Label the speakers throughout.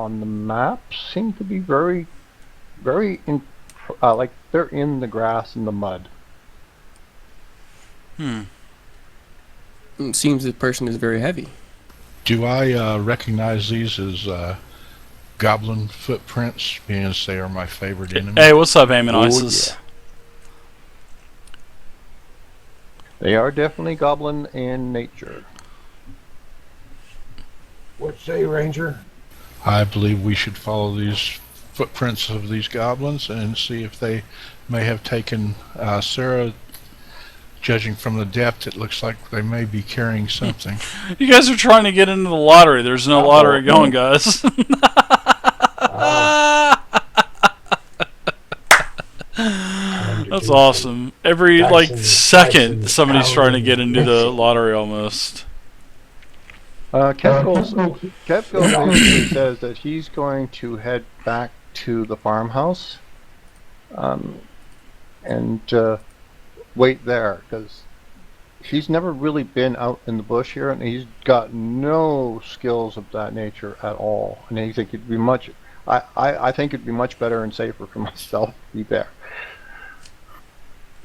Speaker 1: on the map seem to be very, very like they're in the grass and the mud.
Speaker 2: It seems the person is very heavy.
Speaker 3: Do I recognize these as goblin footprints, being as they are my favorite enemy?
Speaker 4: Hey, what's up, Aim and Isis?
Speaker 1: Yeah. They are definitely goblin in nature.
Speaker 5: What say, Ranger?
Speaker 3: I believe we should follow these footprints of these goblins and see if they may have taken Sara. Judging from the depth, it looks like they may be carrying something.
Speaker 4: You guys are trying to get into the lottery. There's no lottery going, guys. That's awesome. Every second, somebody's trying to get into the lottery almost.
Speaker 1: Kev basically says that he's going to head back to the farmhouse and wait there, because he's never really been out in the bush here, and he's got no skills of that nature at all. And I think it'd be much, I think it'd be much better and safer for myself to be there.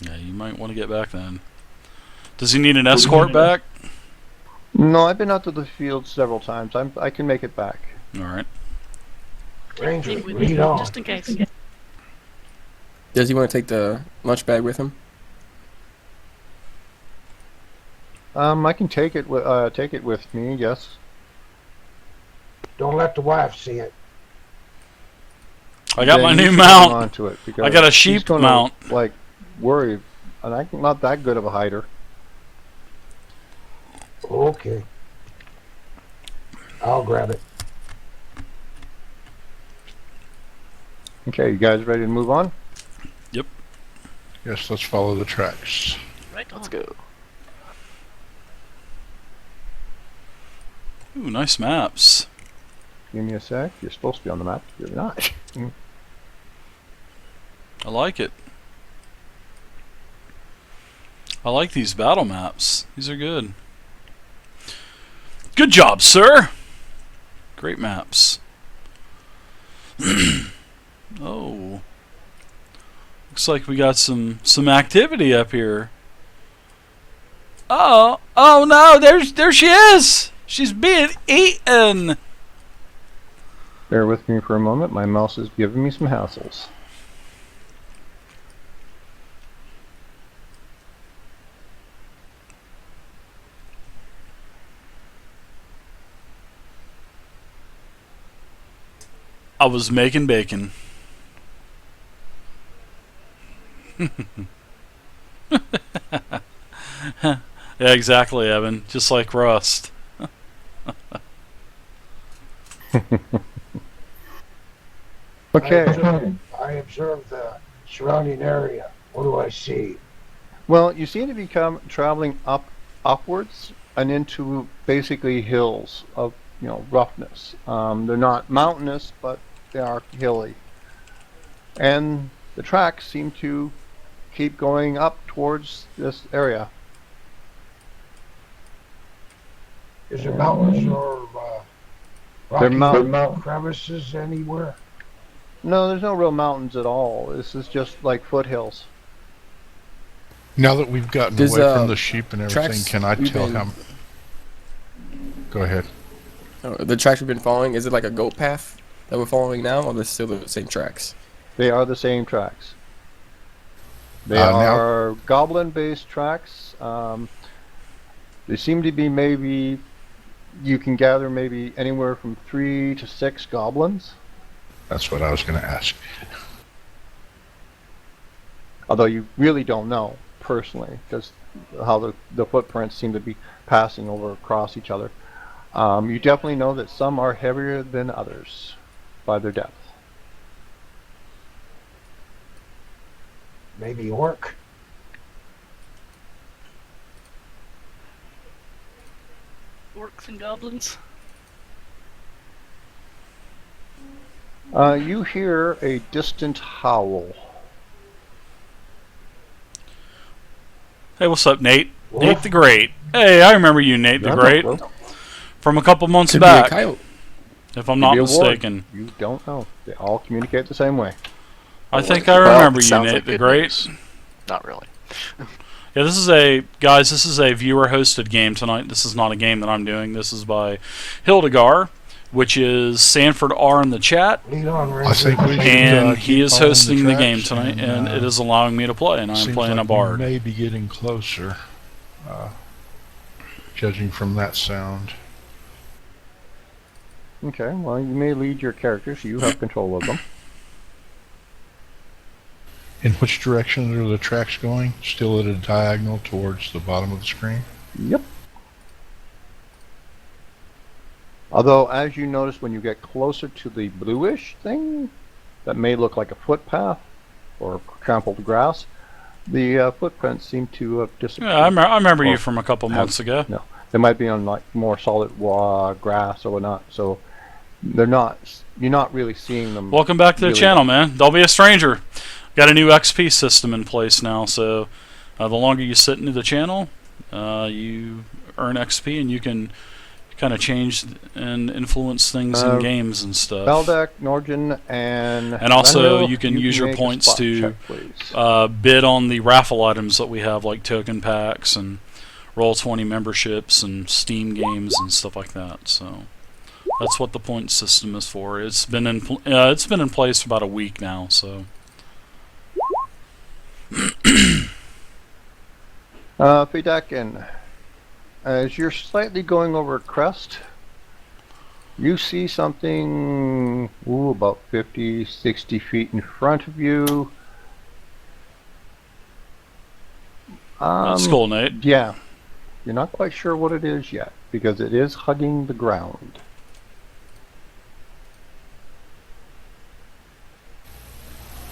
Speaker 4: Yeah, you might want to get back then. Does he need an escort back?
Speaker 1: No, I've been out to the field several times. I can make it back.
Speaker 4: All right.
Speaker 5: Ranger, lead on.
Speaker 6: Just in case.
Speaker 2: Does he want to take the lunch bag with him?
Speaker 1: I can take it with me. Yes.
Speaker 5: Don't let the wife see it.
Speaker 4: I got my
Speaker 1: You
Speaker 4: new
Speaker 1: should
Speaker 4: mount.
Speaker 1: hang on to it, because
Speaker 4: I got a sheep
Speaker 1: he's gonna,
Speaker 4: mount.
Speaker 1: Like, worry, and I'm not that good of a hider.
Speaker 5: Okay. I'll grab it.
Speaker 1: Okay, you guys ready to move on?
Speaker 4: Yep.
Speaker 3: Yes, let's follow the tracks.
Speaker 6: Right on.
Speaker 2: Let's go.
Speaker 4: Ooh, nice maps.
Speaker 1: Give me a sec. You're supposed to be on the map. You're not.
Speaker 4: I like it. I like these battle maps. These are good. Good job, sir. Great maps. Oh. Looks like we got some activity up here. Oh no, there she is. She's being eaten.
Speaker 1: Bear with me for a moment. My mouse is giving me some hassles.
Speaker 4: I was making bacon. Yeah, exactly, Evan. Just like Rust.
Speaker 1: Okay.
Speaker 5: I observe the surrounding area. What do I see?
Speaker 1: Well, you seem to be traveling upwards and into basically hills of roughness. They're not mountainous, but they are hilly. And the tracks seem to keep going up towards this area.
Speaker 5: Is there mountains or rocky
Speaker 1: mountain
Speaker 5: crevices anywhere?
Speaker 1: No, there's no real mountains at all. This is just like foothills.
Speaker 3: Now that we've gotten
Speaker 2: Does,
Speaker 3: away from the sheep and everything,
Speaker 2: tracks
Speaker 3: can I
Speaker 2: we've
Speaker 3: tell
Speaker 2: been-
Speaker 3: how... Go ahead.
Speaker 2: Oh, the tracks we've been following, is it like a goat path that we're following now, or they're still the same tracks?
Speaker 1: They are the same tracks. They
Speaker 3: now-
Speaker 1: are goblin-based tracks. They seem to be maybe, you can gather maybe anywhere from 3 to 6 goblins.
Speaker 3: That's what I was going to ask.
Speaker 1: Although you really don't know personally, because how the footprints seem to be passing over across each other. You definitely know that some are heavier than others by their depth.
Speaker 5: Maybe orc?
Speaker 6: Orcs and goblins.
Speaker 1: You hear a distant howl.
Speaker 4: Hey, what's up, Nate? Nate the Great. Hey, I remember you, Nate the Great, from a couple months
Speaker 2: Could be a
Speaker 4: back.
Speaker 2: coyote.
Speaker 4: if I'm not
Speaker 1: Maybe a ward.
Speaker 4: mistaken.
Speaker 1: You don't know. They all communicate the same way.
Speaker 4: I think I
Speaker 7: Well,
Speaker 4: remember you,
Speaker 7: sounds
Speaker 4: Nate
Speaker 7: like
Speaker 4: the
Speaker 7: good
Speaker 4: Great.
Speaker 7: news. Not really.
Speaker 4: Yeah, this is a viewer-hosted game tonight. This is not a game that I'm doing. This is by Hildgar, which is Sanford R in the chat,
Speaker 5: Lead on,
Speaker 3: I think we should,
Speaker 4: and he
Speaker 3: keep
Speaker 4: is
Speaker 3: following
Speaker 4: hosting the game
Speaker 3: tracks,
Speaker 4: tonight, and it is allowing me to play, and I'm
Speaker 3: seems
Speaker 4: playing
Speaker 3: like
Speaker 4: a bard.
Speaker 3: We may be getting closer, judging from that sound.
Speaker 1: Okay, well, you may lead your characters. You have control of them.
Speaker 3: In which direction are the tracks going? Still at a diagonal towards the bottom of the screen?
Speaker 1: Yep. Although, as you notice, when you get closer to the bluish thing, that may look like a footpath or trampled grass, the footprints seem to have disappeared.
Speaker 4: Yeah, I remember you
Speaker 1: Or
Speaker 4: from a couple
Speaker 1: have-
Speaker 4: months ago.
Speaker 1: No, they might be on like more solid grass or whatnot. So they're not. You're not really seeing them.
Speaker 4: Welcome back to the
Speaker 1: really
Speaker 4: channel, man. Don't be a stranger. Got a new XP system in place now, so the longer you sit into the channel, you earn XP, and you can kind of change and influence things in games and stuff.
Speaker 1: Beldek, Norgin, and
Speaker 4: also
Speaker 1: Venril,
Speaker 4: you can use your
Speaker 1: make a
Speaker 4: points
Speaker 1: spot
Speaker 4: to
Speaker 1: check, please.
Speaker 4: bid on the raffle items that we have, like token packs and Roll20 memberships and Steam games and stuff like that. So that's what the point system is for. It's been in place for about a week now. So
Speaker 1: Fidakin, as you're slightly going over a crest, you see something about 50, 60 feet in front of you.
Speaker 4: that's cool, Nate.
Speaker 1: Yeah. You're not quite sure what it is yet, because it is hugging the ground.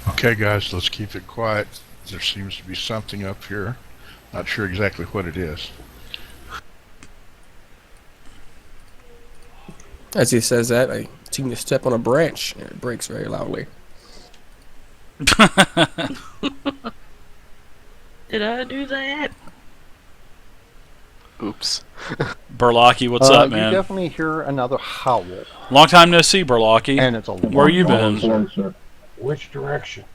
Speaker 3: Okay, guys, let's keep it quiet. There seems to be something up here. Not sure exactly what it is.
Speaker 2: As he says that, I seem to step on a branch, and it breaks very loudly.
Speaker 6: Did I do that?
Speaker 7: Oops.
Speaker 4: Burlaki, what's up,
Speaker 1: You
Speaker 4: man?
Speaker 1: definitely hear another howl,
Speaker 4: Long time no see, Burlaki.
Speaker 1: and it's a long
Speaker 4: Where you
Speaker 1: howl.
Speaker 4: been?
Speaker 5: Which direction?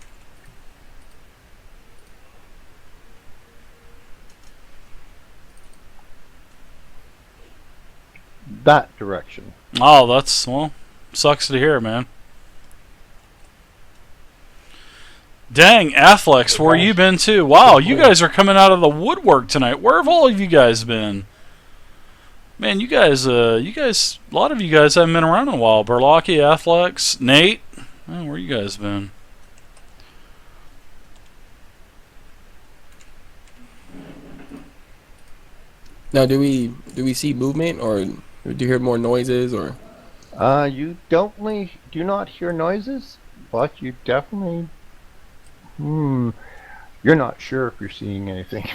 Speaker 1: That direction.
Speaker 4: Oh, sucks to hear, man. Dang, Afflex, where you been too? Wow, you guys are coming out of the woodwork tonight. Where have all of you guys been? Man, you guys, a lot of you guys haven't been around in a while. Burlaki, Afflex, Nate, oh, where you guys been?
Speaker 2: Now, do we see movement, or do you hear more noises, or?
Speaker 1: You do not hear noises, but you definitely. You're not sure if you're seeing anything.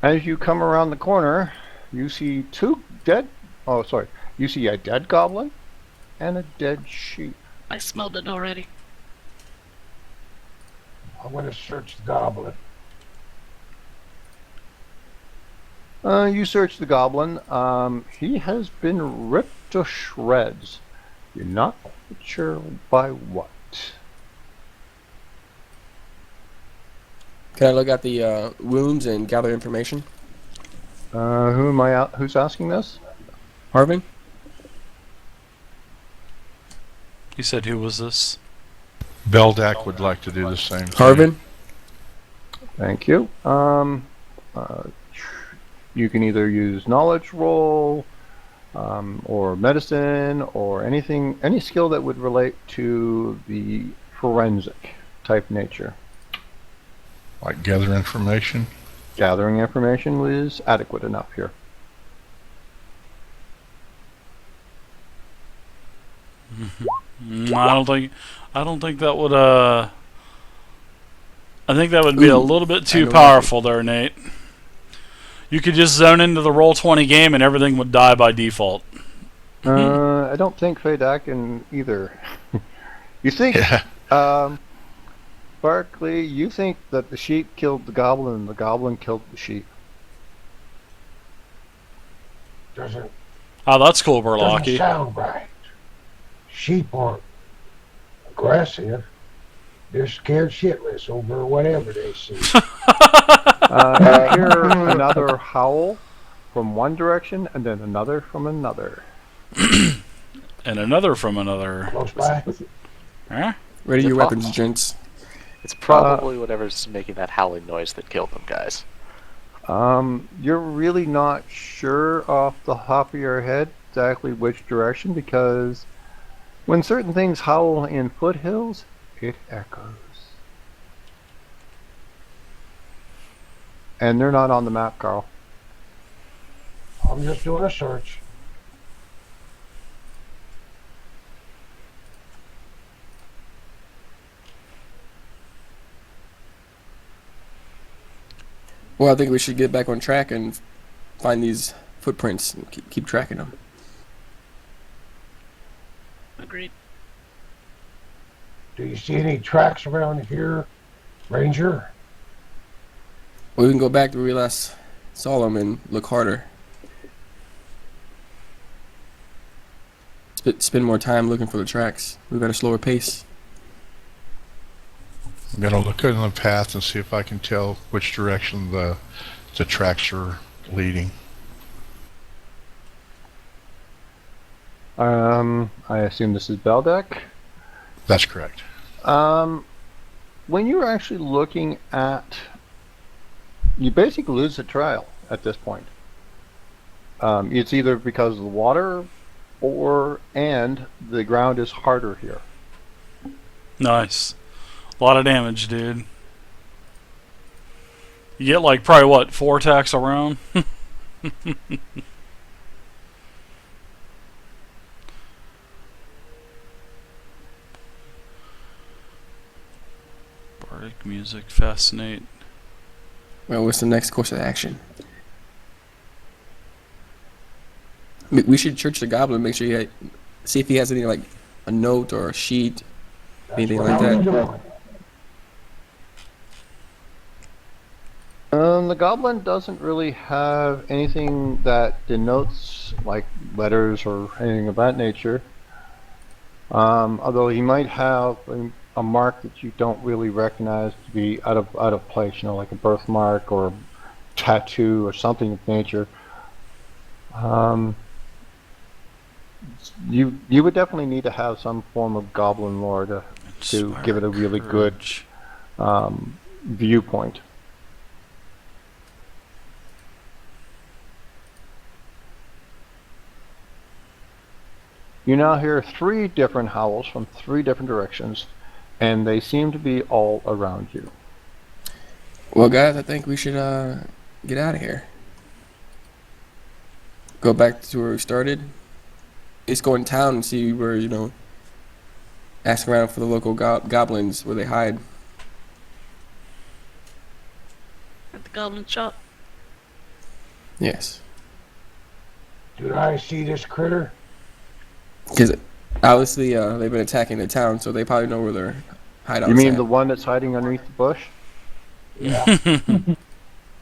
Speaker 1: As you come around the corner, you see two dead. Oh, sorry. You see a dead goblin and a dead sheep.
Speaker 6: I smelled it already.
Speaker 5: I'm going to search the goblin.
Speaker 1: You search the goblin. He has been ripped to shreds. You're not quite sure by what.
Speaker 2: Can I look at the wounds and gather information?
Speaker 1: Who's asking this?
Speaker 2: Harvin?
Speaker 4: He said, who was this?
Speaker 3: Beldak would like to do the same thing.
Speaker 2: Harvin?
Speaker 1: Thank you. You can either use knowledge roll, or medicine, or any skill that would relate to the forensic type nature.
Speaker 3: Like gather information.
Speaker 1: Gathering information is adequate enough here.
Speaker 4: I don't think that would I think that would be a little bit
Speaker 2: I
Speaker 4: too
Speaker 2: know
Speaker 4: powerful there, Nate. You could just zone into the Roll20 game and everything would die by default.
Speaker 1: I don't think Feydak can either. You think,
Speaker 3: Yeah.
Speaker 1: Barkley, you think that the sheep killed the goblin and the goblin killed the sheep.
Speaker 5: Doesn't
Speaker 4: Oh, that's cool,
Speaker 5: doesn't
Speaker 4: Berlocki.
Speaker 5: sound right. Sheep aren't aggressive. They're scared shitless over whatever they see.
Speaker 1: You hear another howl from one direction and then another from another.
Speaker 4: And another from another.
Speaker 5: Close by.
Speaker 4: Huh?
Speaker 2: Ready
Speaker 7: Is it
Speaker 2: your weapons,
Speaker 7: possible?
Speaker 2: gents.
Speaker 7: It's probably whatever's making that howling noise that killed them, guys.
Speaker 1: You're really not sure off the top of your head exactly which direction, because when certain things howl in foothills, it echoes. And they're not on the map, Carl.
Speaker 5: I'm just doing a search.
Speaker 2: Well, I think we should get back on track and find these footprints and keep tracking them.
Speaker 6: Agreed.
Speaker 5: Do you see any tracks around here, Ranger?
Speaker 2: Well, we can go back to where we last saw them and look harder. Spend more time looking for the tracks. We've got a slower pace.
Speaker 3: I'm gonna look in the path and see if I can tell which direction the tracks are leading.
Speaker 1: I assume this is Beldeck.
Speaker 3: That's correct.
Speaker 1: When you're actually looking at, you basically lose the trail at this point. It's either because of the water and the ground is harder here.
Speaker 4: Nice. A lot of damage, dude. You get like probably what, 4 attacks a round? Bardic music, fascinate.
Speaker 2: Well, what's the next course of action? We should search the goblin, make sure see if he has any, like a note or a sheet,
Speaker 5: That's
Speaker 2: anything
Speaker 5: what
Speaker 2: like
Speaker 5: I was
Speaker 2: that.
Speaker 5: doing.
Speaker 1: The goblin doesn't really have anything that denotes like letters or anything of that nature. Although he might have a mark that you don't really recognize to be out of place, you know, like a birthmark or a tattoo or something of nature. You would definitely need to have some form of goblin lore to give it a really good
Speaker 4: Courage.
Speaker 1: viewpoint. You now hear 3 different howls from 3 different directions, and they seem to be all around you.
Speaker 2: Well, guys, I think we should get out of here. Go back to where we started. Let's go in town and see where, ask around for the local goblins, where they hide.
Speaker 6: At the goblin shop.
Speaker 2: Yes.
Speaker 5: Did I see this critter?
Speaker 2: Because obviously they've been attacking the town, so they probably know where their hideouts
Speaker 1: You mean
Speaker 2: at.
Speaker 1: the one that's hiding underneath the bush?
Speaker 5: Yeah.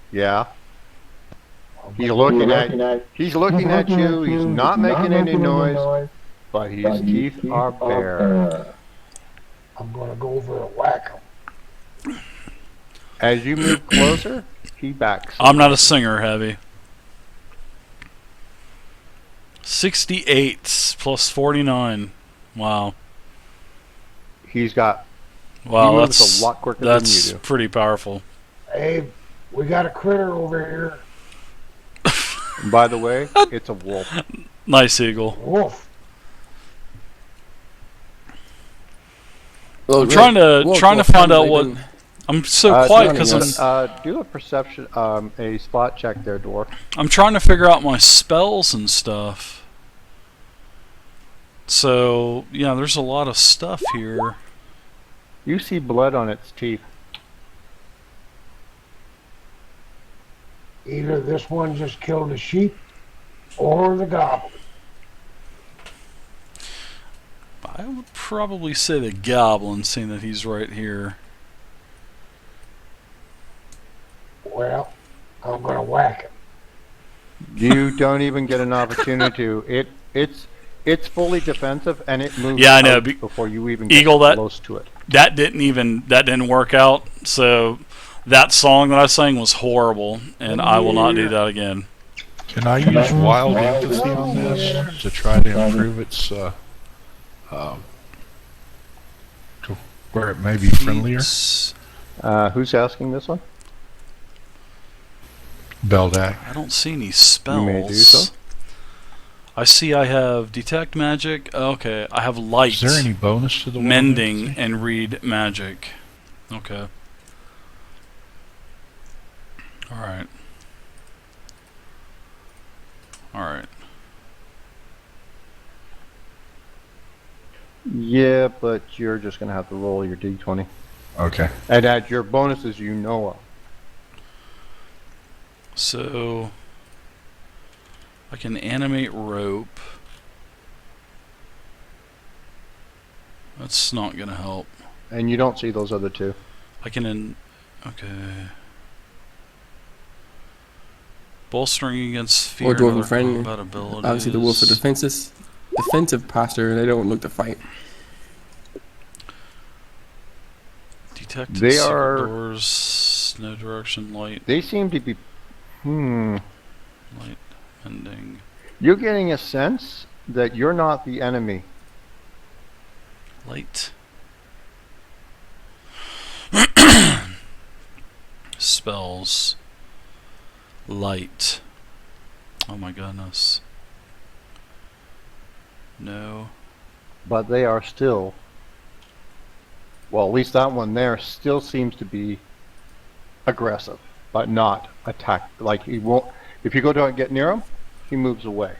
Speaker 1: Yeah. He's looking at you. He's not making any noise, but his teeth are bare.
Speaker 5: I'm gonna go over and whack him.
Speaker 1: As you move closer, he backs.
Speaker 4: I'm not a singer, Heavy. 68 plus 49. Wow.
Speaker 1: He's got.
Speaker 4: Wow,
Speaker 1: he moves
Speaker 4: that's
Speaker 1: a lot quicker than
Speaker 4: that's
Speaker 1: you do.
Speaker 4: pretty powerful.
Speaker 5: Hey, we got a critter over here.
Speaker 1: And by the way, it's a wolf.
Speaker 4: Nice eagle.
Speaker 5: Wolf.
Speaker 2: Well,
Speaker 4: I'm trying to find out what.
Speaker 2: been-
Speaker 4: I'm so quiet
Speaker 2: running
Speaker 4: because
Speaker 2: us.
Speaker 1: do a perception, a spot check there, dwarf.
Speaker 4: I'm trying to figure out my spells and stuff. So yeah, there's a lot of stuff here.
Speaker 1: You see blood on its teeth.
Speaker 5: Either this one just killed a sheep or the goblin.
Speaker 4: I would probably say the goblin, seeing that he's right here.
Speaker 5: Well, I'm gonna whack him.
Speaker 1: You don't even get an opportunity to. It's fully defensive and it moves
Speaker 4: Yeah, I know.
Speaker 1: out before you even get
Speaker 4: Eagle, that
Speaker 1: close to it.
Speaker 4: that didn't work out. So that song that I sang was horrible, and I will not do that again.
Speaker 3: Can I use wild empathy on this to try to improve its to where it may be friendlier?
Speaker 1: Who's asking this one?
Speaker 3: Beldak.
Speaker 4: I don't see any spells.
Speaker 1: You may do so.
Speaker 4: I see I have detect magic. Okay, I have light,
Speaker 3: Is there any bonus to the wild
Speaker 4: mending,
Speaker 3: empathy?
Speaker 4: and read magic. Okay. Alright. Alright.
Speaker 1: Yeah, but you're just gonna have to roll your d20
Speaker 3: Okay.
Speaker 1: and add your bonuses you know of.
Speaker 4: So I can animate rope. That's not gonna help.
Speaker 1: And you don't see those other two.
Speaker 4: I can okay. Bolstering against fear.
Speaker 2: Or dwarven
Speaker 4: and other
Speaker 2: friend.
Speaker 4: combat abilities.
Speaker 2: Obviously, the wolves are defensive posture. They don't look to fight.
Speaker 4: Detect
Speaker 1: They
Speaker 4: secret
Speaker 1: are-
Speaker 4: doors. No direction. Light.
Speaker 1: They seem to be.
Speaker 4: Light. Ending.
Speaker 1: You're getting a sense that you're not the enemy.
Speaker 4: Light. Spells. Light. Oh my goodness. No.
Speaker 1: But they are still. Well, at least that one there still seems to be aggressive, but not attack. Like he won't. If you go down and get near him, he moves away.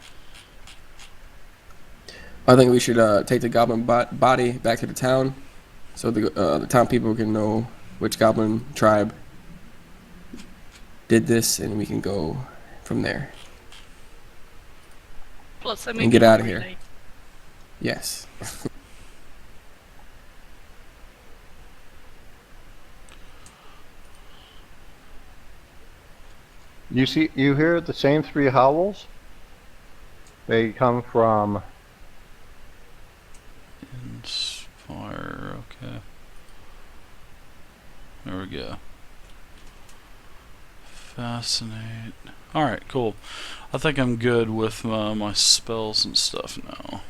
Speaker 2: I think we should take the goblin body back to the town, so the town people can know which goblin tribe did this, and we can go from there.
Speaker 6: Plus, I
Speaker 2: And
Speaker 6: mean,
Speaker 2: get outta here.
Speaker 6: relay.
Speaker 2: Yes.
Speaker 1: You hear the same three howls. They come from.
Speaker 4: Inspire. Okay. There we go. Fascinate. Alright, cool. I think I'm good with my spells and stuff now.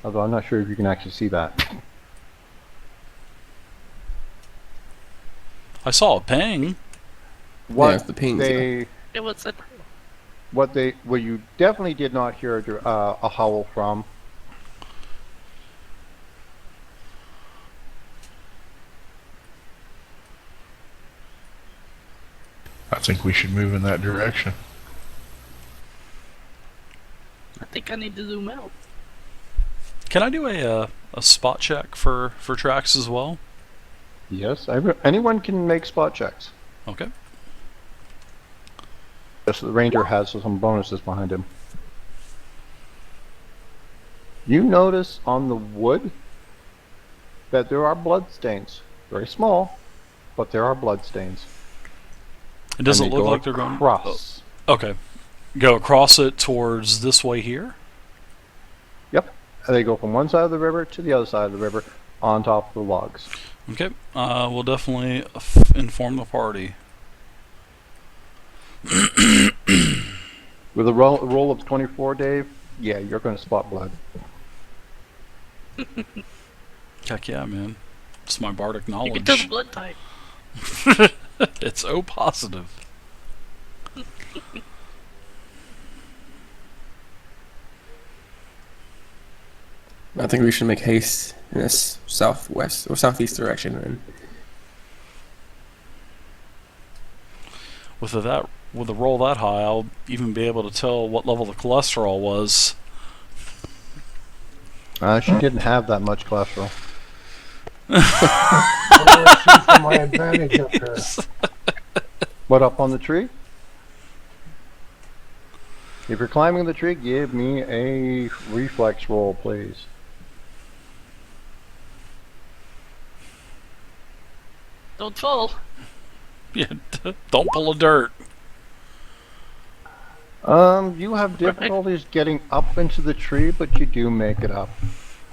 Speaker 1: Although I'm not sure if you can actually see that.
Speaker 4: I saw a ping.
Speaker 1: What
Speaker 2: it's the pings,
Speaker 1: they,
Speaker 6: It was a
Speaker 1: what you definitely did not hear a howl from.
Speaker 3: I think we should move in that direction.
Speaker 6: I think I need to zoom out.
Speaker 4: Can I do a spot check for tracks as well?
Speaker 1: Yes, anyone can make spot checks.
Speaker 4: Okay.
Speaker 1: Just the ranger has some bonuses behind him. You notice on the wood that there are blood stains. Very small, but there are blood stains.
Speaker 4: It doesn't
Speaker 1: And they
Speaker 4: look
Speaker 1: go
Speaker 4: like they're going
Speaker 1: across.
Speaker 4: Okay. Go across it towards this way here.
Speaker 1: Yep. And they go from one side of the river to the other side of the river on top of the logs.
Speaker 4: Okay. We'll definitely inform the party.
Speaker 1: With a roll of 24, Dave, yeah, you're going to spot blood.
Speaker 4: Heck yeah, man. It's my bardic
Speaker 6: You can
Speaker 4: knowledge.
Speaker 6: tell the blood type.
Speaker 4: It's O positive.
Speaker 2: I think we should make haste in this southwest or southeast direction, and
Speaker 4: With a roll that high, I'll even be able to tell what level the cholesterol was.
Speaker 1: She didn't have that much cholesterol.
Speaker 5: I'm gonna see for my advantage up there.
Speaker 1: What, up on the tree? If you're climbing the tree, give me a reflex roll, please.
Speaker 6: Don't fall.
Speaker 4: Yeah, don't pull a dirt.
Speaker 1: You have difficulties getting up into the tree, but you do make it up.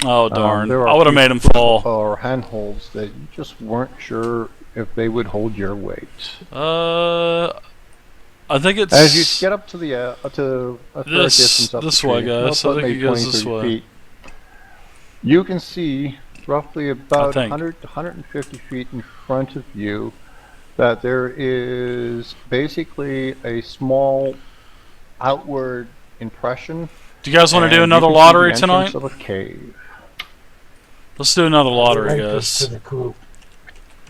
Speaker 4: Oh darn!
Speaker 1: There
Speaker 4: I
Speaker 1: are
Speaker 4: would have made him fall.
Speaker 1: or handholds that you just weren't sure if they would hold your weight.
Speaker 4: I think it's
Speaker 1: As you get up to the to a fair distance up
Speaker 4: this
Speaker 1: the
Speaker 4: way,
Speaker 1: tree,
Speaker 4: guys.
Speaker 1: about
Speaker 4: I think
Speaker 1: maybe
Speaker 4: it goes
Speaker 1: 20,
Speaker 4: this
Speaker 1: 30
Speaker 4: way.
Speaker 1: feet, you can see roughly about
Speaker 4: think.
Speaker 1: 100 to 150 feet in front of you that there is basically a small outward impression.
Speaker 4: Do you guys want to
Speaker 1: and
Speaker 4: do
Speaker 1: you
Speaker 4: another
Speaker 1: can see
Speaker 4: lottery
Speaker 1: the
Speaker 4: tonight?
Speaker 1: entrance of a cave.
Speaker 4: Let's do another lottery,
Speaker 5: Relate this to
Speaker 4: guys.
Speaker 5: the coop.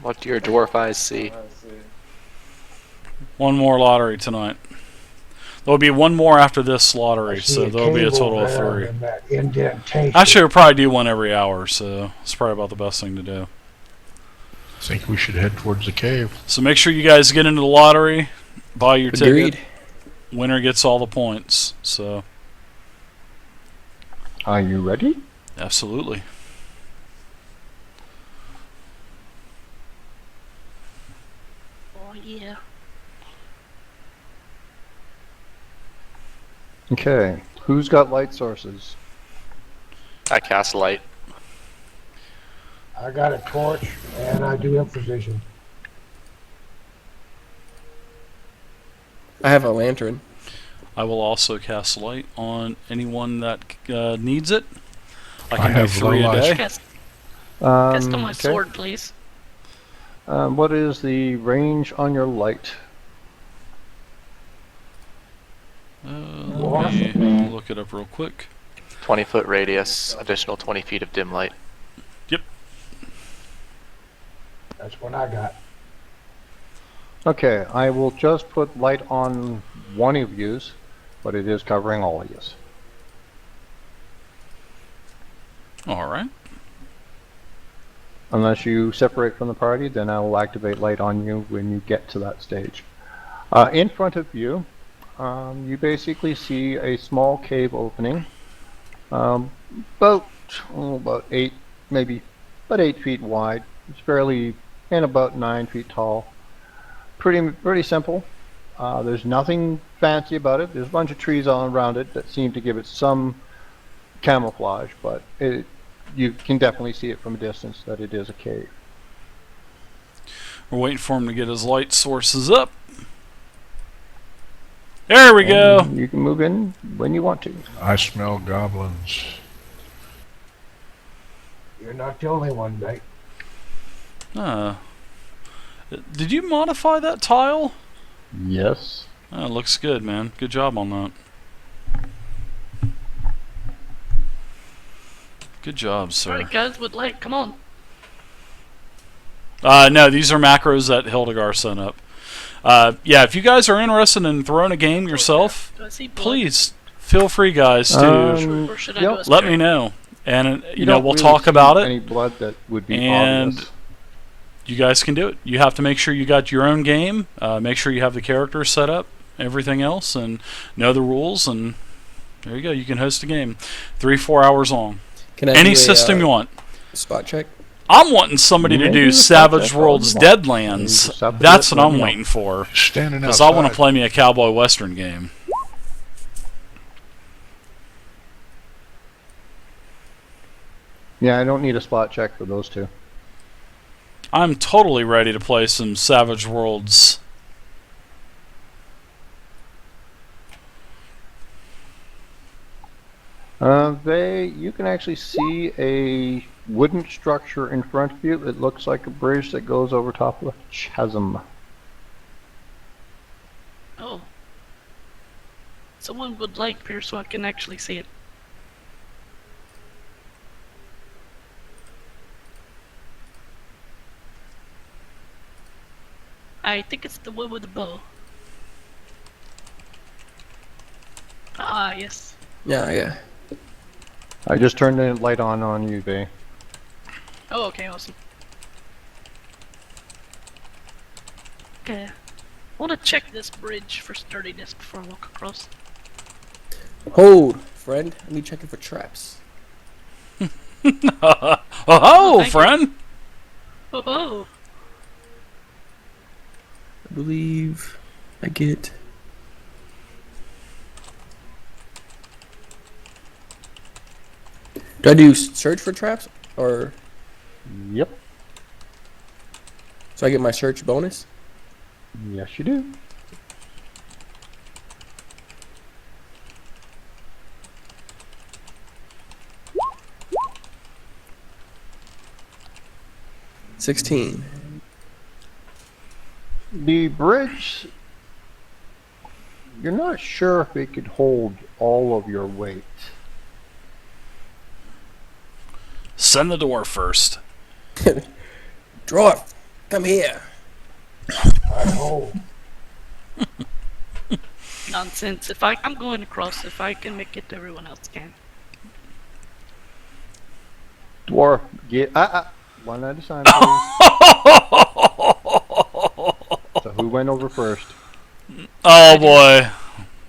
Speaker 7: What do your dwarf eyes see?
Speaker 4: One more lottery tonight. There'll be one more after this
Speaker 5: I
Speaker 4: lottery,
Speaker 5: see
Speaker 4: so there'll be a
Speaker 5: cave
Speaker 4: total
Speaker 5: over
Speaker 4: of
Speaker 5: there
Speaker 4: 3.
Speaker 5: in that indentation.
Speaker 4: Actually, we'll probably do one every hour, so it's probably about the best thing to do.
Speaker 3: I think we should head towards the cave.
Speaker 4: So make sure you guys get into the lottery, buy your
Speaker 2: Agreed.
Speaker 4: ticket. Winner gets all the points. So
Speaker 1: Are you ready?
Speaker 4: absolutely.
Speaker 6: Oh yeah.
Speaker 1: Okay. Who's got light sources?
Speaker 7: I cast light.
Speaker 5: I got a torch and I do have precision.
Speaker 2: I have a lantern.
Speaker 4: I will also cast light on anyone that needs it. I
Speaker 3: I
Speaker 4: can do
Speaker 3: have
Speaker 4: 3 a
Speaker 3: low
Speaker 4: day.
Speaker 3: light.
Speaker 6: Cast on my
Speaker 1: Okay.
Speaker 6: sword, please.
Speaker 1: What is the range on your light?
Speaker 4: Let me look it up real quick.
Speaker 7: 20-foot radius, additional 20 feet of dim light.
Speaker 5: That's what I got.
Speaker 1: Okay, I will just put light on one of yous, but it is covering all of yous.
Speaker 4: All right.
Speaker 1: Unless you separate from the party, then I will activate light on you when you get to that stage. In front of you, you basically see a small cave opening, about 8, maybe about 8 feet wide. It's fairly, and about 9 feet tall. Pretty simple. There's nothing fancy about it. There's a bunch of trees all around it that seem to give it some camouflage, but you can definitely see it from a distance that it is a cave.
Speaker 4: We're waiting for him to get his light sources up. There we go.
Speaker 1: And you can move in when you want to.
Speaker 3: I smell goblins.
Speaker 5: You're not the only one, mate.
Speaker 4: Did you modify that tile?
Speaker 1: Yes.
Speaker 4: It looks good, man. Good job on that. Good job, sir.
Speaker 6: Alright, guys, with light, come on.
Speaker 4: No, these are macros that Hildgar sent up. Yeah, if you guys are interested in throwing a game yourself,
Speaker 6: Do I see blood?
Speaker 4: please feel free, guys, to
Speaker 6: Or should I
Speaker 1: Yep.
Speaker 6: do a
Speaker 4: let
Speaker 6: spare?
Speaker 4: me know. And,
Speaker 1: You
Speaker 4: know,
Speaker 1: don't
Speaker 4: we'll
Speaker 1: really
Speaker 4: talk
Speaker 1: see
Speaker 4: about it.
Speaker 1: Any blood that would be
Speaker 4: And
Speaker 1: obvious.
Speaker 4: You guys can do it. You have to make sure you got your own game, make sure you have the characters set up, everything else, and know the rules, and there you go. You can host a game. 3-4 hours long.
Speaker 2: Can I
Speaker 4: Any
Speaker 2: do a,
Speaker 4: system you want.
Speaker 2: spot check?
Speaker 4: I'm wanting somebody
Speaker 1: You
Speaker 4: to
Speaker 1: may
Speaker 4: do
Speaker 1: do the spot
Speaker 4: Savage
Speaker 1: check all
Speaker 4: Worlds
Speaker 1: you want. You
Speaker 4: Deadlands.
Speaker 1: just have to
Speaker 4: That's
Speaker 1: let
Speaker 4: what I'm
Speaker 1: me know.
Speaker 4: waiting for.
Speaker 3: Standing
Speaker 4: Because
Speaker 3: outside.
Speaker 4: I want to play me a cowboy western game.
Speaker 1: Yeah, I don't need a spot check for those two.
Speaker 4: I'm totally ready to play some Savage Worlds.
Speaker 1: You can actually see a wooden structure in front of you. It looks like a bridge that goes over top of a chasm.
Speaker 6: Oh. Someone would light here so I can actually see it. I think it's the one with the bow. Ah, yes.
Speaker 2: Yeah.
Speaker 1: I just turned the light on you, Vhey.
Speaker 6: Oh, okay, awesome. Okay. I want to check this bridge for sturdiness before I walk across.
Speaker 2: Hold, friend. Let me check it for traps.
Speaker 4: Oh,
Speaker 6: thank you.
Speaker 4: friend!
Speaker 6: Oh,
Speaker 2: believe I get. Do I do search for traps or
Speaker 1: Yep.
Speaker 2: so I get my search bonus?
Speaker 1: Yes, you do.
Speaker 2: $16.
Speaker 1: The bridge, you're not sure if it could hold all of your weight.
Speaker 4: Send the dwarf first.
Speaker 2: Dwarf, come here.
Speaker 5: I know.
Speaker 6: Nonsense. If I'm going across, if I can make it, everyone else can.
Speaker 1: Dwarf, get one at a time, please. So who went over first?
Speaker 4: Oh boy.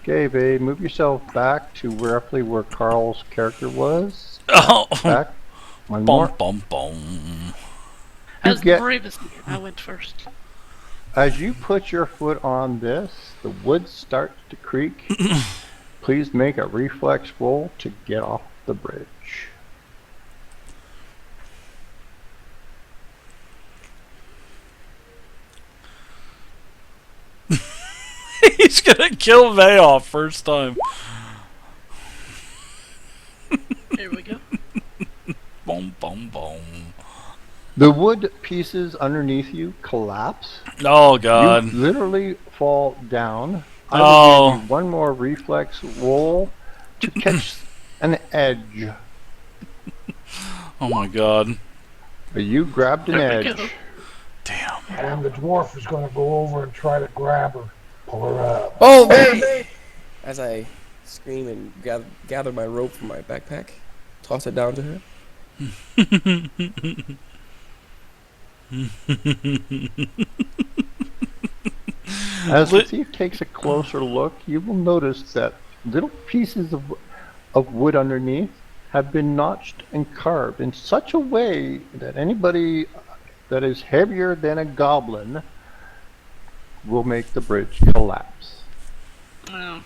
Speaker 1: Okay, babe, move yourself back to roughly where Carl's character was.
Speaker 4: Oh.
Speaker 1: Back. One more.
Speaker 4: Bum bum bum.
Speaker 6: As
Speaker 1: get-
Speaker 6: the bravest, I went first.
Speaker 1: As you put your foot on this, the wood starts to creak. Please make a reflex roll to get off the bridge.
Speaker 4: He's gonna kill Vhey off first time.
Speaker 6: Here we go.
Speaker 4: Boom, boom, boom.
Speaker 1: The wood pieces underneath you collapse.
Speaker 4: Oh god.
Speaker 1: You literally fall down. I
Speaker 4: Oh.
Speaker 1: will give you one more reflex roll to catch an edge.
Speaker 4: Oh my god.
Speaker 1: But you grabbed an
Speaker 6: There we
Speaker 1: edge.
Speaker 6: go.
Speaker 4: Damn.
Speaker 5: And the dwarf is going to go over and try to grab her, pull her up.
Speaker 2: Oh, Vhey! As I scream and gather my rope from my backpack, toss it down to her.
Speaker 1: As the thief takes a closer look, you will notice that little pieces of wood underneath have been notched and carved in such a way that anybody that is heavier than a goblin will make the bridge collapse.
Speaker 6: Oh.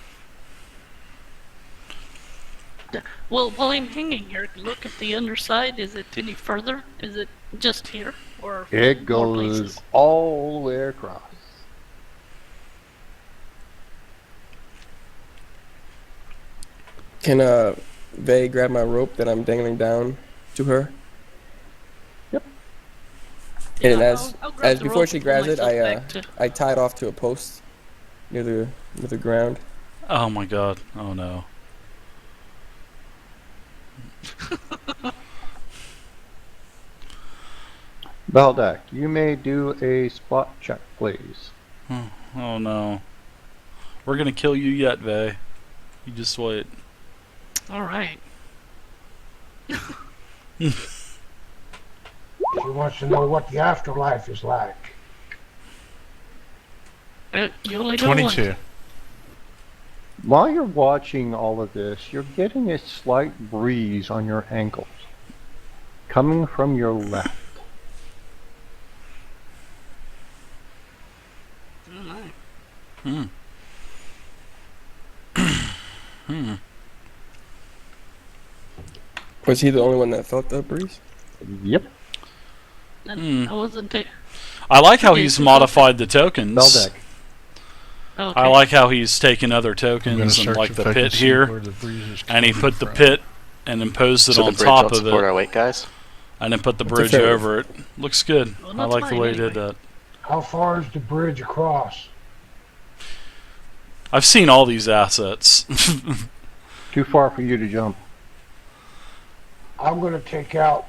Speaker 6: Well, while I'm hanging here, look at the underside. Is it any further? Is it just here? Or
Speaker 1: It
Speaker 6: more
Speaker 1: goes
Speaker 6: places?
Speaker 1: all the way across.
Speaker 2: Can Vhey grab my rope that I'm dangling down to her?
Speaker 1: Yep.
Speaker 2: And
Speaker 6: Yeah,
Speaker 2: as
Speaker 6: I'll grab the
Speaker 2: before
Speaker 6: rope
Speaker 2: she
Speaker 6: and pull
Speaker 2: grabs it,
Speaker 6: myself back to-
Speaker 2: I tie it off to a post near the ground.
Speaker 4: Oh my god. Oh no.
Speaker 1: Baldak, you may do a spot check, please.
Speaker 4: Oh no. We're gonna kill you yet, Vhey. You just wait.
Speaker 6: All right.
Speaker 5: She wants to know what the afterlife is like.
Speaker 6: You only know one.
Speaker 3: 22.
Speaker 1: While you're watching all of this, you're getting a slight breeze on your ankles, coming from your left.
Speaker 6: Oh, my.
Speaker 4: Hmm. Hmm.
Speaker 2: Was he the only one that felt that breeze?
Speaker 1: Yep.
Speaker 6: I wasn't there.
Speaker 4: I like how
Speaker 6: Okay,
Speaker 4: he's
Speaker 6: so-
Speaker 4: modified the tokens.
Speaker 1: Beldeck.
Speaker 6: Okay.
Speaker 4: I like how he's taken other
Speaker 3: I'm gonna
Speaker 4: tokens and
Speaker 3: search
Speaker 4: like
Speaker 3: if
Speaker 4: the
Speaker 3: I can
Speaker 4: pit
Speaker 3: see
Speaker 4: here,
Speaker 3: where the breeze is
Speaker 4: and he
Speaker 3: coming
Speaker 4: put the
Speaker 3: from.
Speaker 4: pit and imposed it
Speaker 7: So
Speaker 4: on
Speaker 7: the bridge
Speaker 4: top
Speaker 7: won't
Speaker 4: of
Speaker 7: support
Speaker 4: it,
Speaker 7: our weight, guys.
Speaker 4: and then put the
Speaker 2: It's a
Speaker 4: bridge
Speaker 2: fair-
Speaker 4: over it. Looks good.
Speaker 6: Well,
Speaker 4: I
Speaker 6: that's
Speaker 4: like the
Speaker 6: fine
Speaker 4: way he did
Speaker 6: anyway.
Speaker 4: that.
Speaker 5: How far is the bridge across?
Speaker 4: I've seen all these assets.
Speaker 1: Too far for you to jump.
Speaker 5: I'm going to take out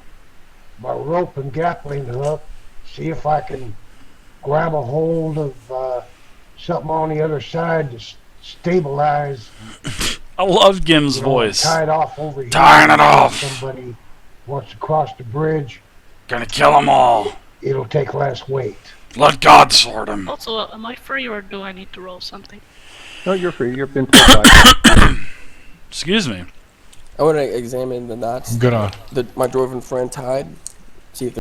Speaker 5: my rope and grappling hook, see if I can grab a hold of something on the other side to stabilize.
Speaker 4: I love Gim's
Speaker 5: You know,
Speaker 4: voice.
Speaker 5: tie it off over here.
Speaker 4: Tying it
Speaker 5: If
Speaker 4: off.
Speaker 5: somebody wants to cross the bridge,
Speaker 4: Gonna kill them all.
Speaker 5: it'll take less weight.
Speaker 4: Let God sort him.
Speaker 6: Also, am I free or do I need to roll something?
Speaker 1: No, you're free. You've been pulled back.
Speaker 4: Excuse me.
Speaker 2: I want to examine the knots
Speaker 3: Good on.
Speaker 2: that my dwarven friend tied. See if